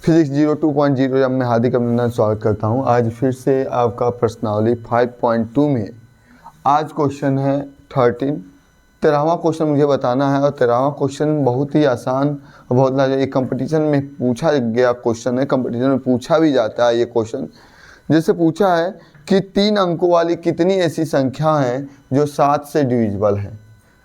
Physics 02.0 में हार्दिक अभिनंदन स्वागत करता हूं। आज फिर से आपका प्रश्नावली 5.2 में आज क्वेश्चन है 13वां क्वेश्चन मुझे बताना है। और 13वां क्वेश्चन बहुत ही आसान, बहुत एक कंपटीशन में पूछा गया क्वेश्चन है, कंपटीशन में पूछा भी जाता है ये क्वेश्चन। जैसे पूछा है कि 3 अंकों वाली कितनी ऐसी संख्या हैं जो 7 से डिविजिबल है।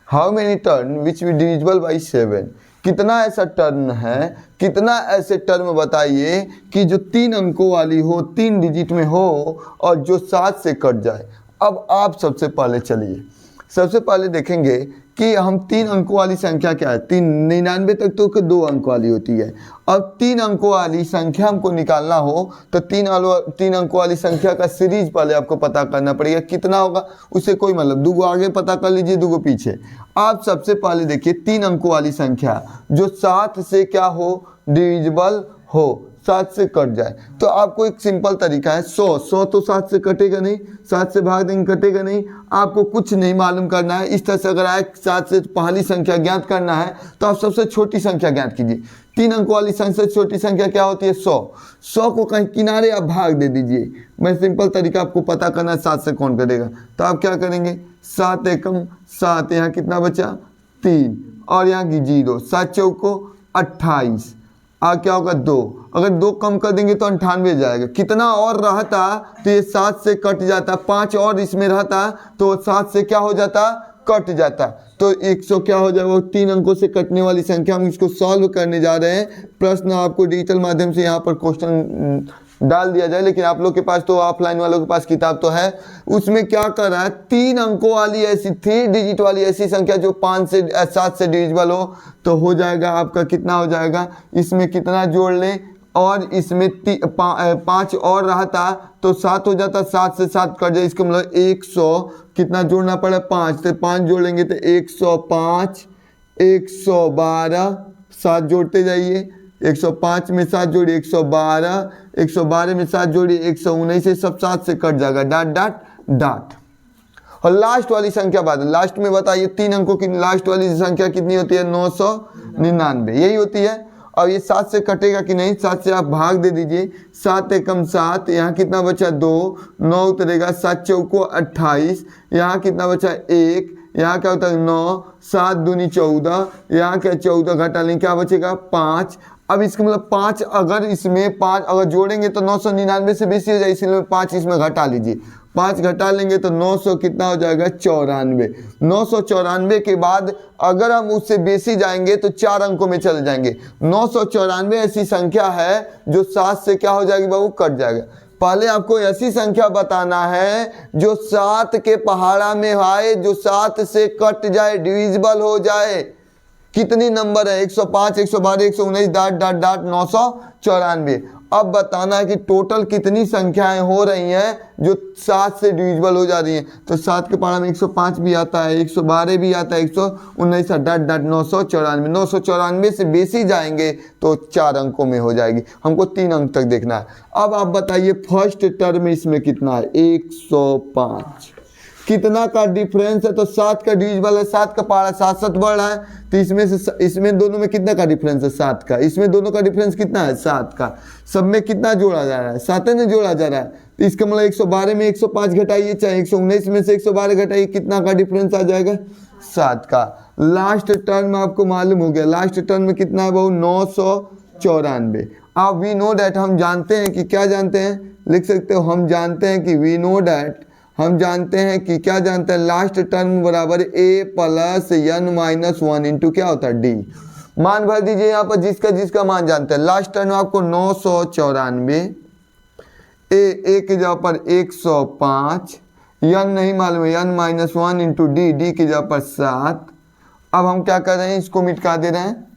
How many term which be divisible by 7। कितना ऐसा टर्म है, कितना ऐसे टर्म बताइए कि जो 3 अंकों वाली हो, 3 डिजिट में हो और जो 7 से कट जाए। अब आप सबसे पहले चलिए, सबसे पहले देखेंगे कि हम 3 अंकों वाली संख्या क्या है। 99 तक तो 2 अंक वाली होती है। अब 3 अंकों वाली संख्या हमको निकालना हो तो 3 अंकों वाली संख्या का सीरीज पहले आपको पता करना पड़ेगा। कितना होगा उससे कोई मतलब, 2 आगे पता कर लीजिए, 2 पीछे। आप सबसे पहले देखिए 3 अंकों वाली संख्या जो 7 से क्या हो, डिविजिबल हो, 7 से कट जाए। तो आपको एक सिंपल तरीका है, 100 तो 7 से कटेगा नहीं, 7 से भाग देंगे कटेगा नहीं। आपको कुछ नहीं मालूम करना है। इस तरह से अगर आए 7 से पहली संख्या ज्ञात करना है तो आप सबसे छोटी संख्या ज्ञात कीजिए। 3 अंकों वाली सबसे छोटी संख्या क्या होती है, 100 को कहीं किनारे आप भाग दे दीजिए। मैं सिंपल तरीका आपको पता करना है 7 से कौन करेगा। तो आप क्या करेंगे, 7 एकम 7, यहाँ कितना बचा 3 और यहाँ की 0, 7 चौको 28, क्या होगा 2। अगर 2 कम कर देंगे तो 98 जाएगा। कितना और रहता तो ये 7 से कट जाता, 5 और इसमें रहता तो 7 से क्या हो जाता, कट जाता। तो 100 क्या हो जाएगा, वो 3 अंकों से कटने वाली संख्या। हम इसको सॉल्व करने जा रहे हैं। प्रश्न आपको डिजिटल माध्यम से यहाँ पर क्वेश्चन डाल दिया जाए, लेकिन आप लोग के पास तो ऑफलाइन वालों के पास किताब तो है। उसमें क्या कर रहा है, 3 अंकों वाली ऐसी 3 डिजिट वाली ऐसी संख्या जो 7 से डिविजिबल हो तो हो जाएगा आपका कितना हो जाएगा, इसमें कितना जोड़ लें और इसमें 5 और रहा था तो 7 हो जाता, 7 से 7 कट जाए। इसका मतलब 100 कितना जोड़ना पड़ा, 5, तो 5 जोड़ेंगे तो 105, 112, 7 जोड़ते जाइए। 105 में 7 जोड़िए 112, 112 में 7 जोड़िए 119 से सब 7 से कट जाएगा, डॉट डॉट डॉट। और लास्ट वाली संख्या बात, लास्ट में बताइए 3 अंकों की लास्ट वाली संख्या कितनी होती है, 999, यही होती है। और ये 7 से कटेगा कि नहीं, 7 से आप भाग दे दीजिए। 7 एकम 7, यहाँ कितना बचा 2, 9 उतरेगा, 7 चौको 28, यहाँ कितना बचा 1, यहाँ क्या होता है 9, 7 दूनी 14, यहाँ क्या 14 घटा लें क्या बचेगा 5। अब इसका मतलब 5, अगर इसमें 5 अगर जोड़ेंगे तो 999 से बेसी हो जाए, इसलिए 5 इसमें घटा लीजिए। 5 घटा लेंगे तो 900 कितना हो जाएगा 94। 994 के बाद अगर हम उससे बेसी जाएंगे तो 4 अंकों में चले जाएंगे। 994 ऐसी संख्या है जो 7 से क्या हो जाएगी बाबू, कट जाएगा। पहले आपको ऐसी संख्या बताना है जो 7 के पहाड़ा में आए, जो 7 से कट जाए, डिविजिबल हो जाए। कितनी नंबर है, 105, 112, 119, डॉट डॉट डॉट 994। अब बताना है कि टोटल कितनी संख्याएं हो रही हैं जो 7 से डिविजिबल हो जा रही हैं। तो 7 के पहाड़ा में 105 भी आता है, 112 भी आता है, 119 डॉट डॉट 994। 994 से बेसी जाएंगे तो 4 अंकों में हो जाएगी। हमको 3 अंक तक देखना है। अब आप बताइए फर्स्ट टर्म इसमें कितना है, 105। कितना का डिफरेंस है, तो 7 का डिविजिबल है, 7 का पहाड़ा 7 7 बढ़ रहा है, तो इसमें दोनों में कितना का डिफरेंस है, 7 का। इसमें दोनों का डिफरेंस कितना है, 7 का। सब में कितना जोड़ा जा रहा है, 7 ने जोड़ा जा रहा है। तो इसका मतलब 112 में 105 घटाइए, चाहे 119 में से 112 घटाइए, कितना का डिफरेंस आ जाएगा, 7 का। लास्ट टर्म आपको मालूम हो गया, लास्ट टर्म में कितना है बहु, 994। अब वी नो डैट, हम जानते हैं कि क्या जानते हैं, लिख सकते हो, हम जानते हैं कि वी नो डैट, हम जानते हैं कि क्या जानते हैं, लास्ट टर्म बराबर a प्लस n-1 इंटू क्या होता है d। मान भर दीजिए यहाँ पर जिसका जिसका मान जानते हैं। लास्ट टर्म आपको 994, a की जगह पर 105, n नहीं मालूम है, n-1 इंटू d की जगह पर 7। अब हम क्या कर रहे हैं, इसको मिटा दे रहे हैं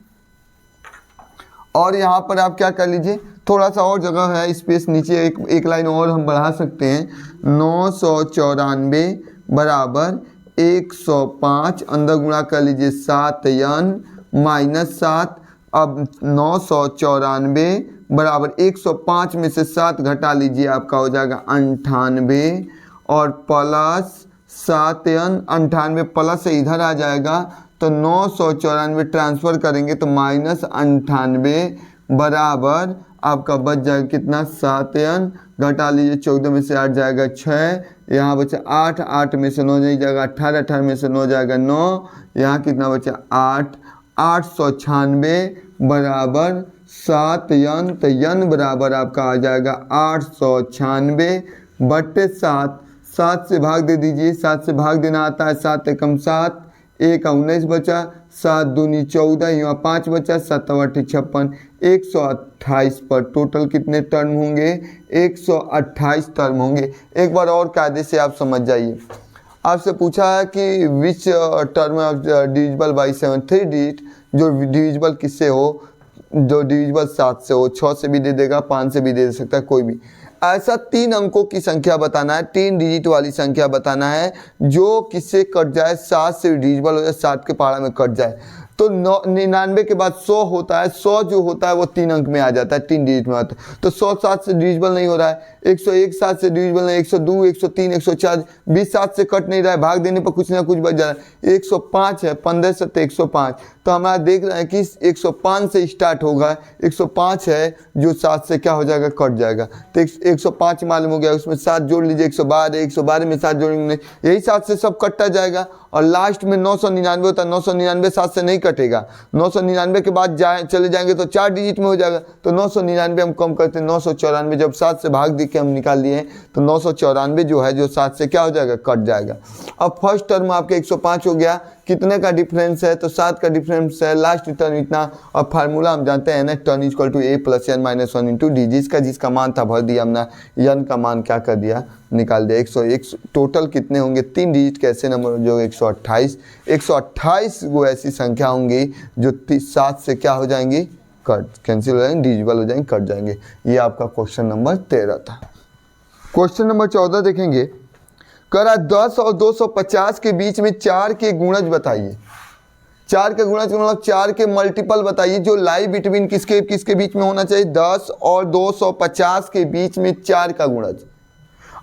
और यहाँ पर आप क्या कर लीजिए, थोड़ा सा और जगह है स्पेस, नीचे एक लाइन और हम बढ़ा सकते हैं। 994 बराबर 105, अंदर गुणा कर लीजिए 7n-7। अब 994 बराबर 105 में से 7 घटा लीजिए, आपका हो जाएगा 98 और प्लस 7n, 98 प्लस से इधर आ जाएगा तो 994 ट्रांसफ़र करेंगे तो -98 बराबर आपका बच जाएगा कितना 7n, घटा लीजिए 14 में से 8 जाएगा 6, यहाँ बचा 8, 8 में से 9 नहीं जाएगा 18, 18 में से 9 जाएगा 9, यहाँ कितना बचा 8, 896 बराबर 7n, तो n बराबर आपका आ जाएगा 896 बट्टे 7, 7 से भाग दे दीजिए, 7 से भाग देना आता है, 7 एकम 7, 1 19 बचा, 7 दूनी 14, यहाँ 5 बचा, 7 8 56, 128 पर टोटल कितने टर्म होंगे, 128 टर्म होंगे। एक बार और कायदे से आप समझ जाइए, आपसे पूछा है कि which term of divisible by 7, 3 digit जो डिविजिबल किससे हो, जो डिविजिबल 7 से हो, 6 से भी दे देगा, 5 से भी दे सकता है, कोई भी ऐसा 3 अंकों की संख्या बताना है, 3 डिजिट वाली संख्या बताना है जो किससे कट जाए, 7 से डिविजिबल हो जाए, 7 के पहाड़ा में कट जाए। तो 99 के बाद 100 होता है, 100 जो होता है वो 3 अंक में आ जाता है, 3 डिजिट में आता है। तो 100 7 से डिविजिबल नहीं हो रहा है, 101 7 से डिविजिबल नहीं, 102 103 104 20 7 से कट नहीं रहा है, भाग देने पर कुछ ना कुछ बच जा रहा है, 105 है, 15 से 105, तो हमारा देख रहे हैं कि 105 से स्टार्ट होगा, 105 है जो 7 से क्या हो जाएगा, कट जाएगा। तो 105 मालूम हो गया, उसमें 7 जोड़ लीजिए, 112, 112 में 7 जोड़ेंगे, यही 7 से सब कटता जाएगा। और लास्ट में 999 होता है, 999 7 से नहीं कटेगा, 999 के बाद चले जाएंगे तो 4 डिजिट में हो जाएगा, तो 999 हम कम करते हैं, 994, जब 7 से भाग दे के हम निकाल लिए तो 994 जो है जो 7 से क्या हो जाएगा, कट जाएगा। अब फर्स्ट टर्म आपके 105 हो गया, कितने का डिफरेंस है, तो 7 का डिफरेंस है, लास्ट टर्म इतना। और फार्मूला हम जानते हैं n term equal to a plus n minus 1 into D, जिसका मान था भर दिया हमने, n का मान क्या कर दिया, निकाल दिया। 101 टोटल कितने होंगे, 3 डिजिट कैसे नंबर जो 128, 128 वो ऐसी संख्या होंगी जो 7 से क्या हो जाएंगी, कट कैंसिल हो जाएंगे, डिविजिबल हो जाएंगे, कट जाएंगे। ये आपका क्वेश्चन नंबर 13 था। क्वेश्चन नंबर 14 देखेंगे, करा 10 और 250 के बीच में 4 के गुणज बताइए। 4 के गुणज मतलब 4 के मल्टीपल बताइए जो लाई बिटवीन किसके किसके बीच में होना चाहिए, 10 और 250 के बीच में 4 का गुणज।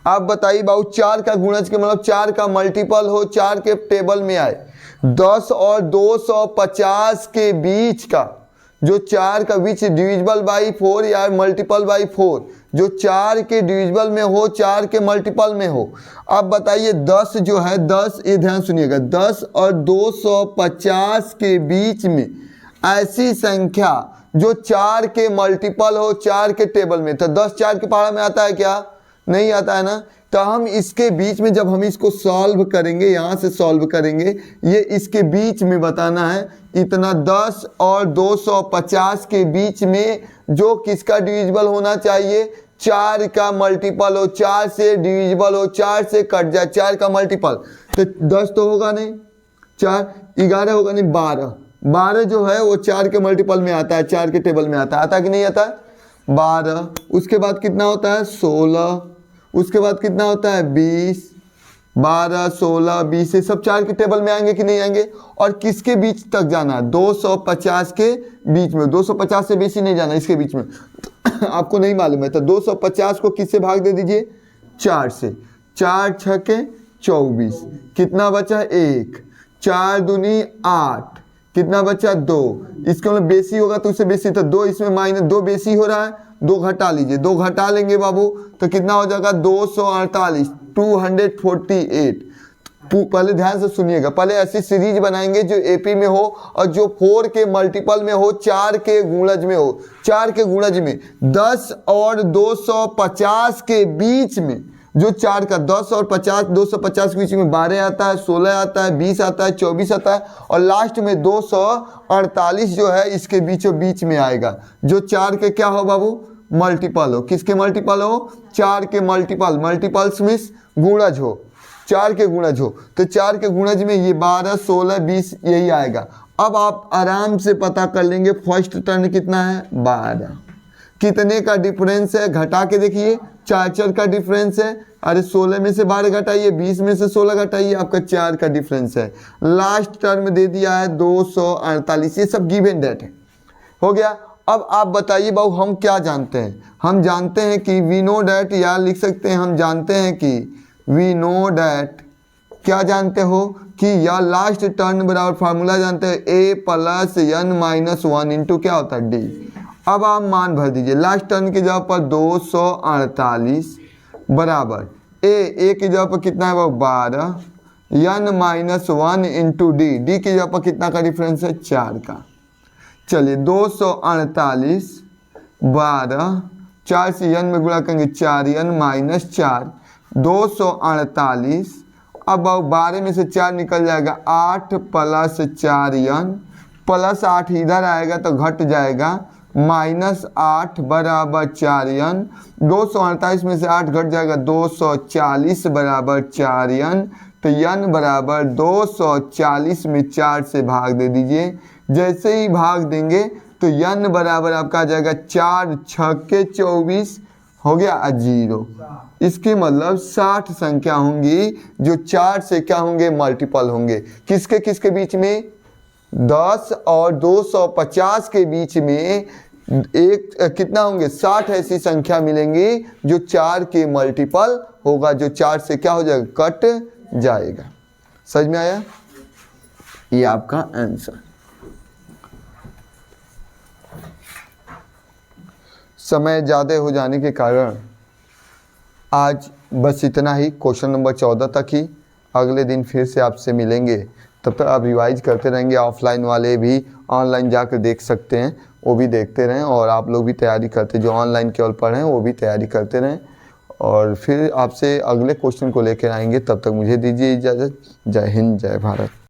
आप बताइए बाबू 4 का गुणज के मतलब 4 का मल्टीपल हो, 4 के टेबल में आए, 10 और 250 के बीच का, जो 4 का बीच डिविजिबल बाई 4 या मल्टीपल बाई 4, जो 4 के डिविजिबल में हो, 4 के मल्टीपल में हो। अब बताइए 10 जो है, 10 ये ध्यान सुनिएगा, 10 और 250 के बीच में ऐसी संख्या जो 4 के मल्टीपल हो, 4 के टेबल में, तो 10 4 के पहाड़ा में आता है क्या, नहीं आता है ना। तो हम इसके बीच में जब हम इसको सॉल्व करेंगे, यहाँ से सॉल्व करेंगे, ये इसके बीच में बताना है, इतना 10 और 250 के बीच में जो किसका डिविजिबल होना चाहिए, 4 का मल्टीपल हो, 4 से डिविजिबल हो, 4 से कट जाए, 4 का मल्टीपल। तो 10 तो होगा नहीं, 4 11 होगा नहीं, 12 12 जो है वो 4 के मल्टीपल में आता है, 4 के टेबल में आता है, आता कि नहीं आता है, 12। उसके बाद कितना होता है, 16, उसके बाद कितना होता है, 20, 12 16 20, ये सब 4 के टेबल में आएंगे कि नहीं आएंगे। और किसके बीच तक जाना है, 250 के बीच में, 250 से बेसी नहीं जाना, इसके बीच में आपको नहीं मालूम है, तो 250 को किससे भाग दे दीजिए, 4 से, 4 छके 24, कितना बचा 1, 4 दूनी 8, कितना बचा 2, इसके मतलब बेसी होगा तो उससे बेसी, तो 2 इसमें माइनस 2 बेसी हो रहा है, 2 घटा लीजिए, 2 घटा लेंगे बाबू तो कितना हो जाएगा 248, 248। पहले ध्यान से सुनिएगा, पहले ऐसी सीरीज बनाएंगे जो एपी में हो और जो 4 के मल्टीपल में हो, 4 के गुणज में हो, 4 के गुणज में 10 और 250 के बीच में, जो 4 का 10 और 50 250 के बीच में 12 आता है, 16 आता है, 20 आता है, 24 आता है, और लास्ट में 248 जो है इसके बीचों बीच में आएगा, जो 4 के क्या हो बाबू, मल्टीपल हो। किसके मल्टीपल हो, 4 के मल्टीपल, मल्टीपल्स मीन्स गुणज हो, 4 के गुणज हो, तो 4 के गुणज में ये 12 16 20 यही आएगा। अब आप आराम से पता कर लेंगे फर्स्ट टर्न कितना है, 12, कितने का डिफरेंस है, घटा के देखिए, 4 का डिफरेंस है, अरे 16 में से 12 घटाइए, 20 में से 16 घटाइए, आपका 4 का डिफरेंस है। लास्ट टर्म दे दिया है 248, ये सब गिवन डेट है, हो गया। अब आप बताइए बाबू हम क्या जानते हैं, हम जानते हैं कि वी नो डैट, या लिख सकते हैं हम जानते हैं कि वी नो डैट, क्या जानते हो कि या लास्ट टर्न बराबर फार्मूला जानते हैं, a plus n minus 1 into क्या होता है d। अब आप मान भर दीजिए। लास्ट टर्म की जगह पर 248 बराबर ए की जगह पर कितना है वो 12 n माइनस 1 इंटू डी की जगह पर कितना का डिफरेंस है 4 का। चलिए 248 12 4 से n में गुणा करेंगे 4n माइनस 4 248। अब 12 में से 4 निकल जाएगा 8 प्लस 4n प्लस 8 इधर आएगा तो घट जाएगा माइनस 8 बराबर 4n। 248 में से 8 घट जाएगा 240 बराबर 4n। तो n बराबर 240 में 4 से भाग दे दीजिए। जैसे ही भाग देंगे तो n बराबर आपका आ जाएगा 4 छक्के 24 हो गया 0। इसके मतलब 60 संख्या होंगी जो 4 से क्या होंगे मल्टीपल होंगे। किसके किसके बीच में 10 और 250 के बीच में एक कितना होंगे 60 ऐसी संख्या मिलेंगी जो 4 के मल्टीपल होगा, जो 4 से क्या हो जाएगा कट जाएगा। समझ में आया? ये आपका आंसर। समय ज़्यादा हो जाने के कारण आज बस इतना ही, क्वेश्चन नंबर 14 तक ही। अगले दिन फिर से आपसे मिलेंगे, तब तक आप रिवाइज करते रहेंगे। ऑफलाइन वाले भी ऑनलाइन जाकर देख सकते हैं, वो भी देखते रहें, और आप लोग भी तैयारी करते, जो ऑनलाइन केवल पढ़ें वो भी तैयारी करते रहें। और फिर आपसे अगले क्वेश्चन को लेकर आएंगे, तब तक मुझे दीजिए इजाज़त। जय हिंद, जय भारत।